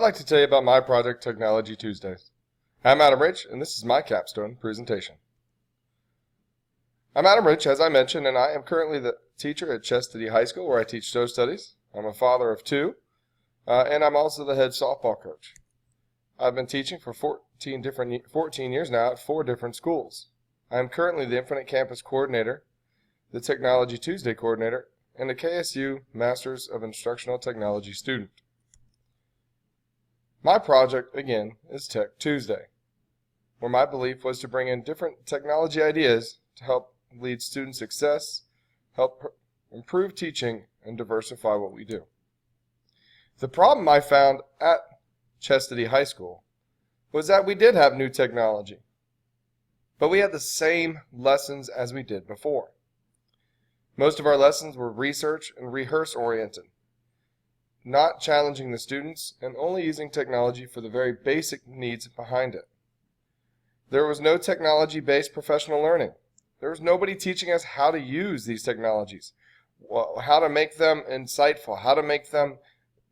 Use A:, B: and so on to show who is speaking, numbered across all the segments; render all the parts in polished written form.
A: I'd like to tell you about my project, Technology Tuesdays. I'm Adam Rich, and this is my capstone presentation. I'm Adam Rich, as I mentioned, and I am currently the teacher at Chastity High School, where I teach social studies. I'm a father of two, and I'm also the head softball coach. I've been teaching for 14 years now at 4 different schools. I am currently the Infinite Campus Coordinator, the Technology Tuesday Coordinator, and a KSU Masters of Instructional Technology student. My project, again, is Tech Tuesday, where my belief was to bring in different technology ideas to help lead student success, help improve teaching, and diversify what we do. The problem I found at Chastity High School was that we did have new technology, but we had the same lessons as we did before. Most of our lessons were research and rehearse oriented, not challenging the students and only using technology for the very basic needs behind it. There was no technology-based professional learning. There was nobody teaching us how to use these technologies, how to make them insightful, how to make them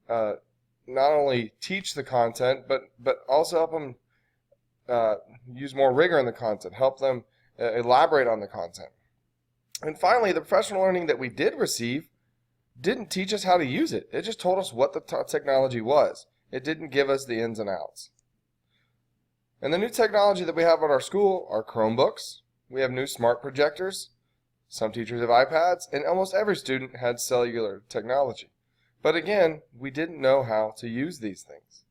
A: not only teach the content, but also help them use more rigor in the content, help them elaborate on the content. And finally, the professional learning that we did receive didn't teach us how to use it. It just told us what the technology was. It didn't give us the ins and outs. And the new technology that we have at our school are Chromebooks. We have new smart projectors. Some teachers have iPads, and almost every student had cellular technology. But again, we didn't know how to use these things.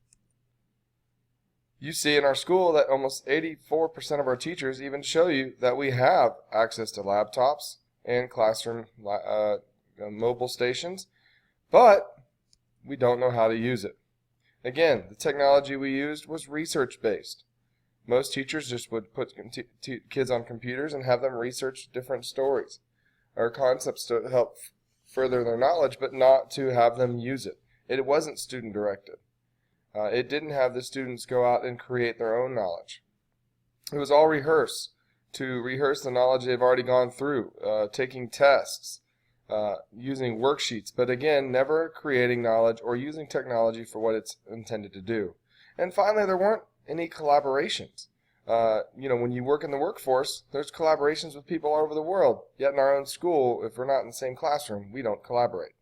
A: You see in our school that almost 84% of our teachers even show you that we have access to laptops and classroom mobile stations, but we don't know how to use it. Again, the technology we used was research-based. Most teachers just would put kids on computers and have them research different stories or concepts to help further their knowledge, but not to have them use it. It wasn't student-directed. It didn't have the students go out and create their own knowledge. It was all rehearse, to rehearse the knowledge they've already gone through, taking tests, using worksheets, but again, never creating knowledge or using technology for what it's intended to do. And finally, there weren't any collaborations. When you work in the workforce, there's collaborations with people all over the world. Yet in our own school, if we're not in the same classroom, we don't collaborate.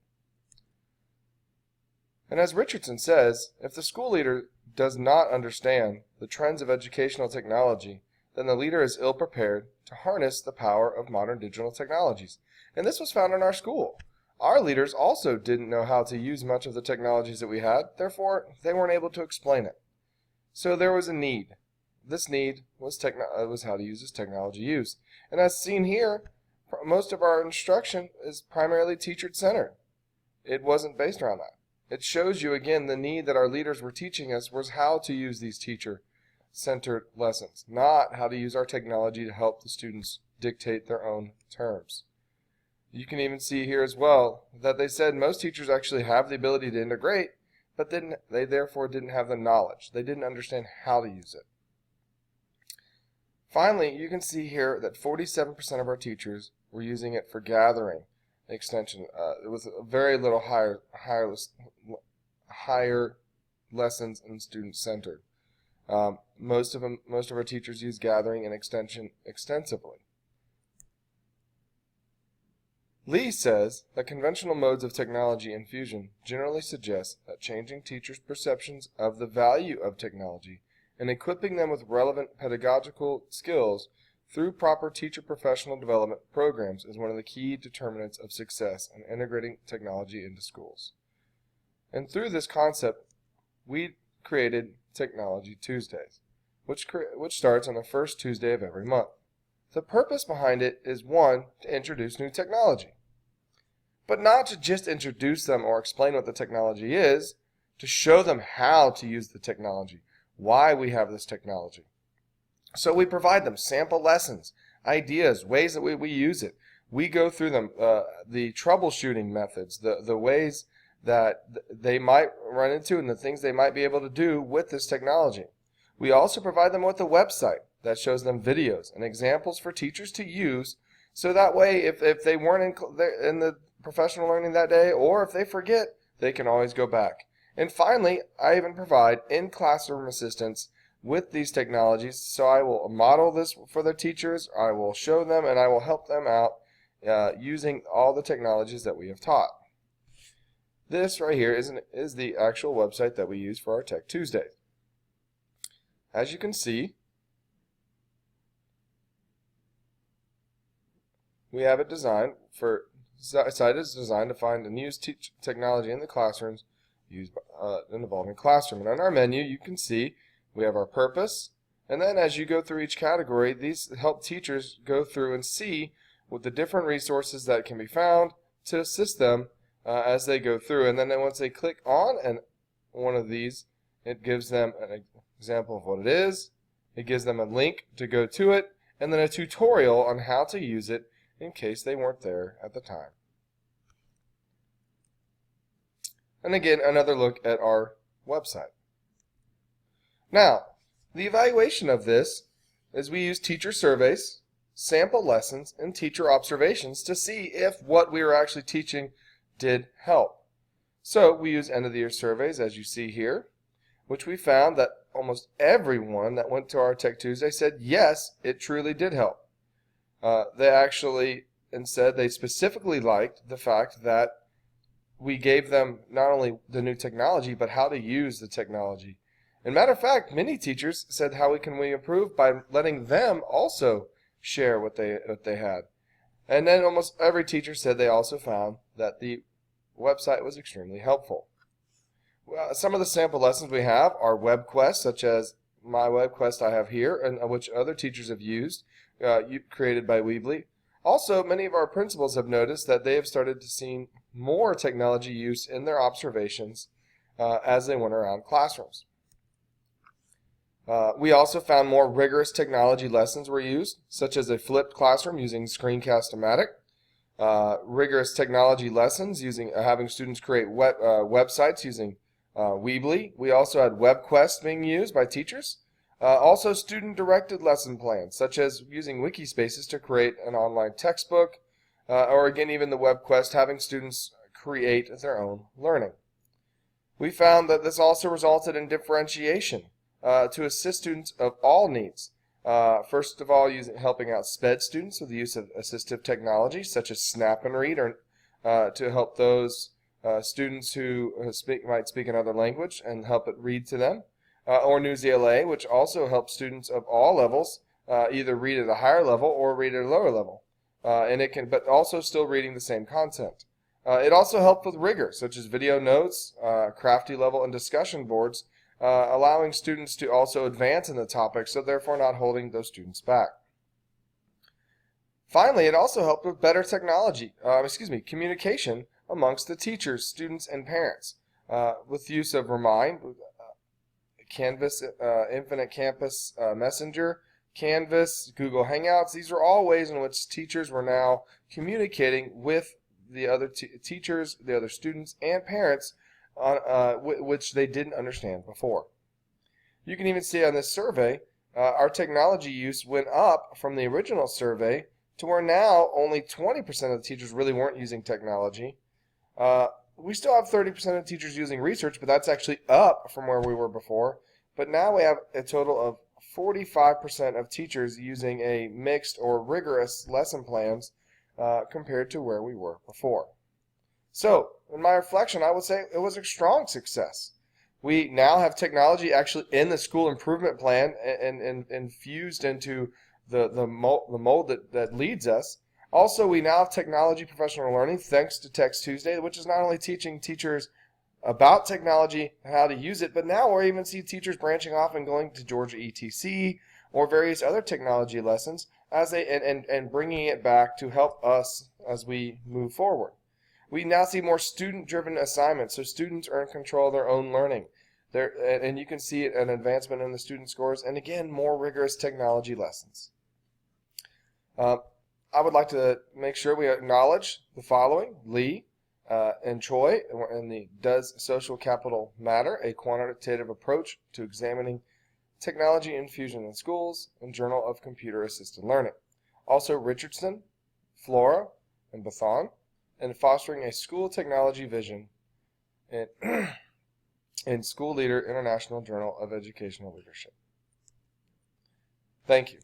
A: And as Richardson says, if the school leader does not understand the trends of educational technology, then the leader is ill-prepared to harness the power of modern digital technologies. And this was found in our school. Our leaders also didn't know how to use much of the technologies that we had, therefore they weren't able to explain it. So there was a need. This need was how to use this technology used. And as seen here, most of our instruction is primarily teacher-centered. It wasn't based around that. It shows you again the need that our leaders were teaching us was how to use these teacher-centered lessons, not how to use our technology to help the students dictate their own terms. You can even see here as well that they said most teachers actually have the ability to integrate, but they therefore didn't have the knowledge. They didn't understand how to use it. Finally, you can see here that 47% of our teachers were using it for gathering extension. It was a very little higher lessons and student-centered. Most of our teachers use gathering and extension extensively. Lee says that conventional modes of technology infusion generally suggest that changing teachers' perceptions of the value of technology and equipping them with relevant pedagogical skills through proper teacher professional development programs is one of the key determinants of success in integrating technology into schools. And through this concept, we created Technology Tuesdays, which starts on the first Tuesday of every month. The purpose behind it is, one, to introduce new technology, but not to just introduce them or explain what the technology is, to show them how to use the technology, why we have this technology. So we provide them sample lessons, ideas, ways that we use it. We go through them, the troubleshooting methods, the ways that they might run into and the things they might be able to do with this technology. We also provide them with a website that shows them videos and examples for teachers to use, so that way if they weren't in the professional learning that day, or if they forget, they can always go back. And finally, I even provide in-classroom assistance with these technologies. So I will model this for the teachers, I will show them, and I will help them out using all the technologies that we have taught. This right here is the actual website that we use for our Tech Tuesdays. As you can see, we have it designed for site is designed to find and use technology in the classrooms used in Evolving Classroom. And on our menu, you can see we have our purpose, and then as you go through each category, these help teachers go through and see what the different resources that can be found to assist them as they go through. And then once they click on one of these, it gives them an example of what it is, it gives them a link to go to it, and then a tutorial on how to use it in case they weren't there at the time. And again, another look at our website. Now, the evaluation of this is we use teacher surveys, sample lessons, and teacher observations to see if what we were actually teaching did help. So we use end-of-the-year surveys, as you see here, which we found that almost everyone that went to our Tech Tuesday said, yes, it truly did help. They actually said they specifically liked the fact that we gave them not only the new technology, but how to use the technology. And matter of fact, many teachers said how can we improve by letting them also share what they had. And then almost every teacher said they also found that the website was extremely helpful. Well, some of the sample lessons we have are web quests, such as my web quest I have here, and which other teachers have used, created by Weebly. Also, many of our principals have noticed that they have started to see more technology use in their observations as they went around classrooms. We also found more rigorous technology lessons were used, such as a flipped classroom using Screencast-O-Matic, rigorous technology lessons using having students create websites using Weebly. We also had web quests being used by teachers. Also student-directed lesson plans, such as using Wikispaces to create an online textbook, or again even the web quest having students create their own learning. We found that this also resulted in differentiation to assist students of all needs. First of all, helping out SPED students with the use of assistive technology such as Snap and Read, or to help those students who might speak another language and help it read to them, or Newsela, which also helps students of all levels either read at a higher level or read at a lower level, but also still reading the same content. It also helped with rigor, such as video notes, crafty level, and discussion boards, allowing students to also advance in the topic, so therefore not holding those students back. Finally, it also helped with better communication amongst the teachers, students, and parents, with use of Remind, Canvas, Infinite Campus Messenger, Canvas, Google Hangouts. These are all ways in which teachers were now communicating with the other teachers, the other students, and parents, which they didn't understand before. You can even see on this survey, our technology use went up from the original survey to where now only 20% of the teachers really weren't using technology. We still have 30% of teachers using research, but that's actually up from where we were before. But now we have a total of 45% of teachers using a mixed or rigorous lesson plans compared to where we were before. So, in my reflection, I would say it was a strong success. We now have technology actually in the school improvement plan and infused into the mold that leads us. Also, we now have technology professional learning thanks to Tech Tuesday, which is not only teaching teachers about technology and how to use it, but now we even see teachers branching off and going to Georgia ETC or various other technology lessons and bringing it back to help us as we move forward. We now see more student-driven assignments, so students are in control of their own learning. And you can see an advancement in the student scores, and again, more rigorous technology lessons. I would like to make sure we acknowledge the following: Lee and Choi in the Does Social Capital Matter? A Quantitative Approach to Examining Technology Infusion in Schools, and Journal of Computer Assisted Learning. Also Richardson, Flora, and Bethon, and Fostering a School Technology Vision, and in School Leader International Journal of Educational Leadership. Thank you.